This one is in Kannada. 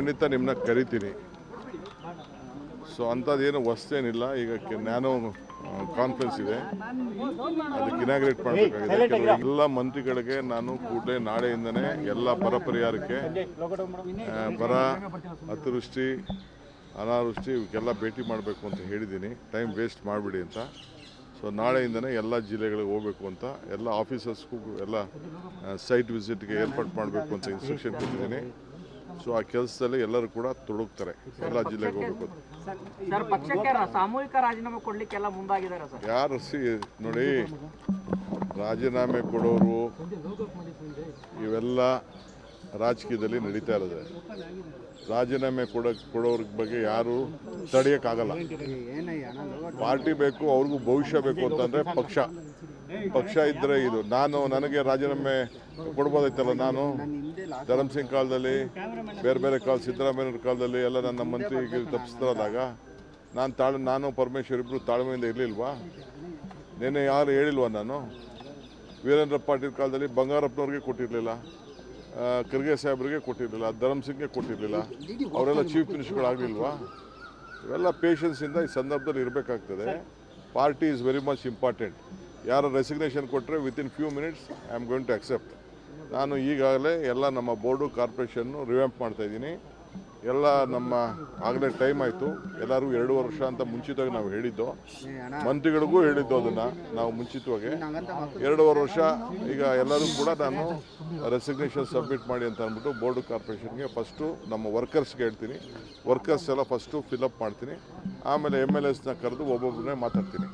ಖಂಡಿತ ನಿಮ್ಮನ್ನ ಕರಿತೀನಿ. ಸೊ ಅಂಥದ್ದೇನು ಹೊಸ್ತೇನಿಲ್ಲ. ಈಗ ನ್ಯಾನೋ ಕಾನ್ಫರೆನ್ಸ್ ಇದೆ, ಅದಕ್ಕೆ ಇನಾಗ್ರೇಟ್ ಮಾಡಬೇಕಾಗಿದೆ. ಎಲ್ಲ ಮಂತ್ರಿಗಳಿಗೆ ನಾನು ಕೂಡಲೇ ನಾಳೆಯಿಂದನೇ ಎಲ್ಲ ಬರ ಪರಿಹಾರಕ್ಕೆ, ಬರ, ಅತಿವೃಷ್ಟಿ, ಅನಾವೃಷ್ಟಿ ಇವಕ್ಕೆಲ್ಲ ಭೇಟಿ ಮಾಡಬೇಕು ಅಂತ ಹೇಳಿದ್ದೀನಿ. ಟೈಮ್ ವೇಸ್ಟ್ ಮಾಡಿಬಿಡಿ ಅಂತ. ಸೊ ನಾಳೆಯಿಂದನೇ ಎಲ್ಲ ಜಿಲ್ಲೆಗಳಿಗೆ ಹೋಗಬೇಕು ಅಂತ, ಎಲ್ಲ ಆಫೀಸರ್ಸ್ಗೂ ಎಲ್ಲ ಸೈಟ್ ವಿಸಿಟ್ಗೆ ಏರ್ಪಾಡು ಮಾಡಬೇಕು ಅಂತ ಇನ್ಸ್ಟ್ರಕ್ಷನ್ ಕೊಟ್ಟಿದ್ದೀನಿ. ಸೊ ಆ ಕೆಲಸದಲ್ಲಿ ಎಲ್ಲರೂ ಕೂಡ ತೊಡಗ್ತಾರೆ, ಎಲ್ಲ ಜಿಲ್ಲೆಗೆ ಹೋಗಬೇಕು. ಸಾಮೂಹಿಕ ರಾಜೀನಾಮೆ ಕೊಡ್ಲಿಕ್ಕೆಲ್ಲ ಮುಂದಾಗಿದ್ದಾರೆ ಸರ್. ಯಾರು ನೋಡಿ, ರಾಜೀನಾಮೆ ಕೊಡೋರು ಇವೆಲ್ಲ ರಾಜಕೀಯದಲ್ಲಿ ನಡೀತಾ ಇರೋದು. ರಾಜೀನಾಮೆ ಕೊಡೋರ ಬಗ್ಗೆ ಯಾರು ತಡೆಯೋಕ್ಕಾಗಲ್ಲ. ಪಾರ್ಟಿ ಬೇಕು, ಅವ್ರಿಗೂ ಭವಿಷ್ಯ ಬೇಕು ಅಂತಂದರೆ ಪಕ್ಷ ಇದ್ದರೆ ಇದು. ನನಗೆ ರಾಜೀನಾಮೆ ಕೊಡ್ಬೋದಾಯ್ತಲ್ಲ. ನಾನು ಧರ್ಮಸಿಂಗ್ ಕಾಲದಲ್ಲಿ, ಬೇರೆ ಕಾಲ, ಸಿದ್ದರಾಮಯ್ಯವ್ರ ಕಾಲದಲ್ಲಿ ಎಲ್ಲ ನನ್ನ ಮಂತ್ರಿಗೆ ತಪ್ಪಿಸ್ತಾರಾದಾಗ ನಾನು ಪರಮೇಶ್ವರ್ ಇಬ್ಬರು ತಾಳ್ಮೆಯಿಂದ ಇರಲಿಲ್ವಾ? ನೆನ್ನೆ ಯಾರು ಹೇಳಿಲ್ವಾ? ನಾನು ವೀರೇಂದ್ರ ಪಾಟೀಲ್ ಕಾಲದಲ್ಲಿ ಬಂಗಾರಪ್ಪನವ್ರಿಗೆ ಕೊಟ್ಟಿರಲಿಲ್ಲ, ಖರ್ಗೆ ಸಾಹೇಬ್ರಿಗೆ ಕೊಟ್ಟಿರಲಿಲ್ಲ, ಧರ್ಮಸಿಂಗ್ಗೆ ಕೊಟ್ಟಿರಲಿಲ್ಲ. ಅವರೆಲ್ಲ ಚೀಫ್ ಮಿನಿಸ್ಟರ್ಗಳಾಗಲಿಲ್ವಾ? ಇವೆಲ್ಲ ಪೇಷನ್ಸಿಂದ ಈ ಸಂದರ್ಭದಲ್ಲಿ ಇರಬೇಕಾಗ್ತದೆ. Party is very much important. ಯಾರು ರೆಸಿಗ್ನೇಷನ್ ಕೊಟ್ಟರೆ within few minutes I am going to accept. ನಾನು ಈಗಾಗಲೇ ಎಲ್ಲ ನಮ್ಮ ಬೋರ್ಡು, ಕಾರ್ಪೊರೇಷನ್ನು ರಿವ್ಯಾಂಪ್ ಮಾಡ್ತಾಯಿದ್ದೀನಿ. ಎಲ್ಲ ನಮ್ಮ ಆಗಲೇ ಟೈಮ್ ಆಯಿತು. ಎಲ್ಲರೂ 2 ವರ್ಷ ಅಂತ ಮುಂಚಿತವಾಗಿ ನಾವು ಹೇಳಿದ್ದು, ಮಂತ್ರಿಗಳಿಗೂ ಹೇಳಿದ್ದು ಅದನ್ನು ನಾವು ಮುಂಚಿತವಾಗಿ 2 ವರ್ಷ. ಈಗ ಎಲ್ಲರೂ ಕೂಡ ನಾನು ರೆಸಿಗ್ನೇಷನ್ ಸಬ್ಮಿಟ್ ಮಾಡಿ ಅಂತ ಅಂದ್ಬಿಟ್ಟು ಬೋರ್ಡು, ಕಾರ್ಪೊರೇಷನ್ಗೆ ಫಸ್ಟು ನಮ್ಮ ವರ್ಕರ್ಸ್ಗೆ ಹೇಳ್ತೀನಿ. ವರ್ಕರ್ಸ್ ಎಲ್ಲ ಫಸ್ಟು ಫಿಲಪ್ ಮಾಡ್ತೀನಿ. ಆಮೇಲೆ MLAsನ ಕರೆದು ಒಬ್ಬೊಬ್ಬರನ್ನೇ ಮಾತಾಡ್ತೀನಿ.